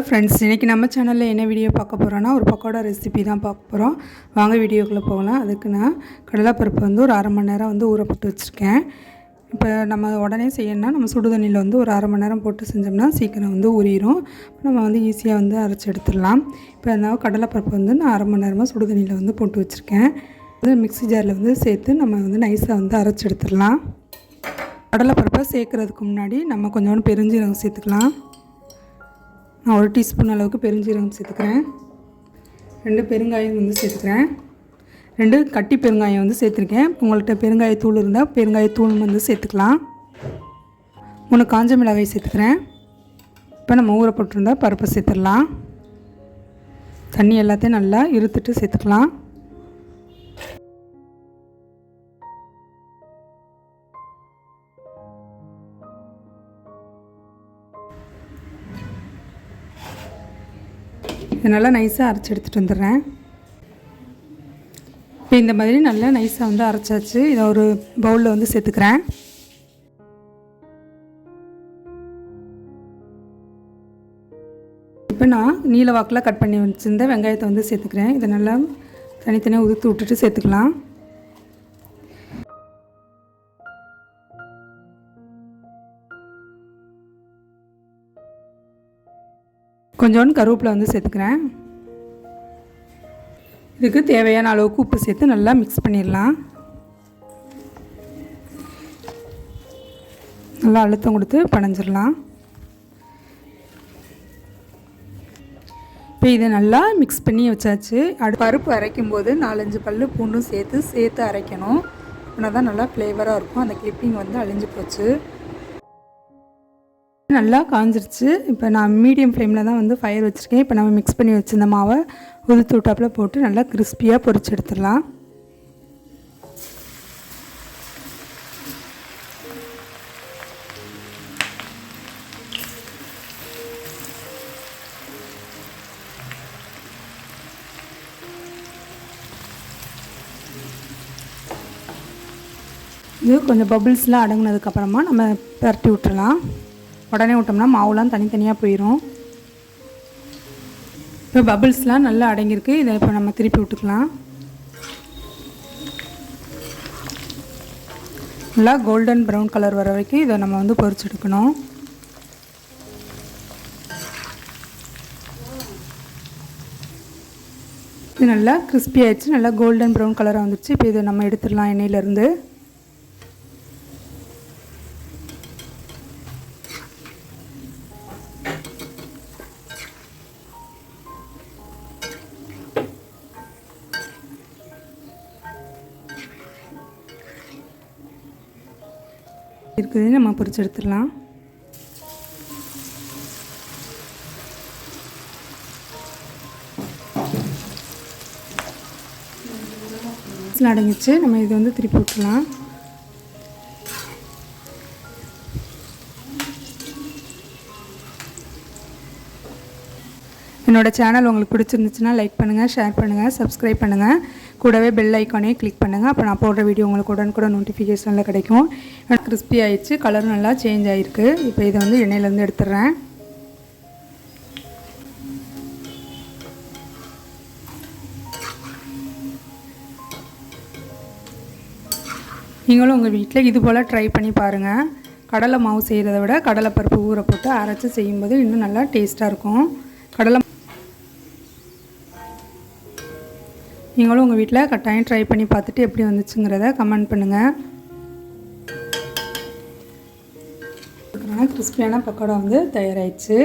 Friends, இன்றைக்கி நம்ம சேனலில் என்ன வீடியோ பார்க்க போகிறோன்னா ஒரு பக்கோடா ரெசிபி தான் பார்க்க போகிறோம். வாங்க வீடியோக்குள்ளே போகலாம். அதுக்கு நான் கடலைப்பருப்பு வந்து ஒரு அரை மணி நேரம் வந்து ஊற போட்டு வச்சுருக்கேன். இப்போ நம்ம உடனே செய்யணும்னா நம்ம சுடு தண்ணியில் வந்து ஒரு அரை மணி நேரம் போட்டு செஞ்சோம்னா சீக்கிரம் வந்து ஊறிடும். நம்ம வந்து ஈஸியாக வந்து அரைச்சி எடுத்துடலாம். இப்போ அதனால் கடலைப்பருப்பு வந்து நான் அரை மணி நேரமாக சுடு தண்ணியில் வந்து போட்டு வச்சுருக்கேன். அது மிக்ஸி ஜாரில் வந்து சேர்த்து நம்ம வந்து நைஸாக வந்து அரைச்சி எடுத்துடலாம். கடலைப்பருப்பை சேர்க்குறதுக்கு முன்னாடி நம்ம கொஞ்சோண்டு பெருஞ்சீரகம் சேர்த்துக்கலாம். நான் 1 டீஸ்பூன் அளவுக்கு பெருஞ்சீரகம் சேர்த்துக்கிறேன். 2 பெருங்காயம் வந்து சேர்த்துக்கிறேன். 2 கட்டி பெருங்காயம் வந்து சேர்த்துருக்கேன். உங்கள்கிட்ட பெருங்காயத்தூள் இருந்தால் பெருங்காயத்தூள் வந்து சேர்த்துக்கலாம். 3 காஞ்ச மிளகாய் சேர்த்துக்கிறேன். இப்போ நம்ம ஊற போட்டிருந்தா பருப்பை சேர்த்துடலாம். தண்ணி எல்லாத்தையும் நல்லா இருத்துட்டு சேர்த்துக்கலாம். இது நல்லா நைஸாக அரைச்சி எடுத்துகிட்டு வந்துடுறேன். இப்போ இந்த மாதிரி நல்லா நைஸாக வந்து அரைச்சாச்சு. இதை ஒரு பவுலில் வந்து சேர்த்துக்கிறேன். இப்போ நான் நீல வாக்கில் கட் பண்ணி வச்சுருந்த வெங்காயத்தை வந்து சேர்த்துக்கிறேன். இதை நல்லா தனித்தனியாக உதுத்து விட்டுட்டு சேர்த்துக்கலாம். கொஞ்சோண்டு கருவேப்பிலை வந்து சேர்த்துக்கிறேன். இதுக்கு தேவையான அளவுக்கு உப்பு சேர்த்து நல்லா மிக்ஸ் பண்ணிடலாம். நல்லா அழுத்தம் கொடுத்து பனைஞ்சிடலாம். இப்போ இதை நல்லா மிக்ஸ் பண்ணி வச்சாச்சு. பருப்பு அரைக்கும் போது 4-5 பல்லு பூண்டும் சேர்த்து அரைக்கணும். அப்படின்னா தான் நல்லா ஃப்ளேவராக இருக்கும். அந்த கிளிப்பிங் வந்து அழிஞ்சு போச்சு. நல்லா காஞ்சிருச்சு. இப்போ நான் மீடியம் ஃப்ளேமில் தான் வந்து ஃபயர் வச்சுருக்கேன். இப்போ நம்ம மிக்ஸ் பண்ணி வச்சுருந்த மாவை உதுத்து விட்டாப்பில் போட்டு நல்லா கிறிஸ்பியாக பொரிச்சு எடுத்துடலாம். இது கொஞ்சம் பபிள்ஸ்லாம் அடங்கினதுக்கப்புறமா நம்ம பரட்டி விட்டுடலாம். உடனே விட்டோம்னா மாவுலாம் தனித்தனியாக போயிடும். இப்போ பபிள்ஸ்லாம் நல்லா அடங்கியிருக்கு. இதை இப்போ நம்ம திருப்பி விட்டுக்கலாம். நல்லா கோல்டன் ப்ரௌன் கலர் வர வரைக்கும் இதை நம்ம வந்து பொரிச்சு எடுக்கணும். இது நல்லா கிறிஸ்பி ஆகிடுச்சு. நல்லா கோல்டன் ப்ரௌன் கலராக வந்துடுச்சு. இப்போ இதை நம்ம எடுத்துடலாம் எண்ணெயிலேருந்து. இருக்குது நம்ம பொரிச்சு எடுத்துடலாம். அடங்கிச்சு. நம்ம இது வந்து திருப்பி விட்டுலாம். என்னோடய சேனல் உங்களுக்கு பிடிச்சிருந்துச்சுன்னா லைக் பண்ணுங்கள், ஷேர் பண்ணுங்கள், சப்ஸ்கிரைப் பண்ணுங்கள். கூடவே பெல் ஐக்கானே கிளிக் பண்ணுங்கள். அப்போ நான் போடுற வீடியோ உங்களுக்கு உடனுக்குடன் நோட்டிஃபிகேஷனில் கிடைக்கும். கிறிஸ்பி ஆகிடுச்சு. கலர் நல்லா சேஞ்ச் ஆகிருக்கு. இப்போ இதை வந்து எண்ணெயிலேருந்து எடுத்துடுறேன். நீங்களும் உங்கள் வீட்டில் இது போல் ட்ரை பண்ணி பாருங்கள். கடலை மாவு செய்கிறத விட கடலைப்பருப்பு ஊற போட்டு அரைச்சி செய்யும்போது இன்னும் நல்லா டேஸ்ட்டாக இருக்கும். நீங்களும் உங்கள் வீட்டில் கட்டாயம் ட்ரை பண்ணி பார்த்துட்டு எப்படி வந்துச்சுங்கிறத கமெண்ட் பண்ணுங்கள். கிறிஸ்பியான பக்கோடா வந்து தயாராகிடுச்சு.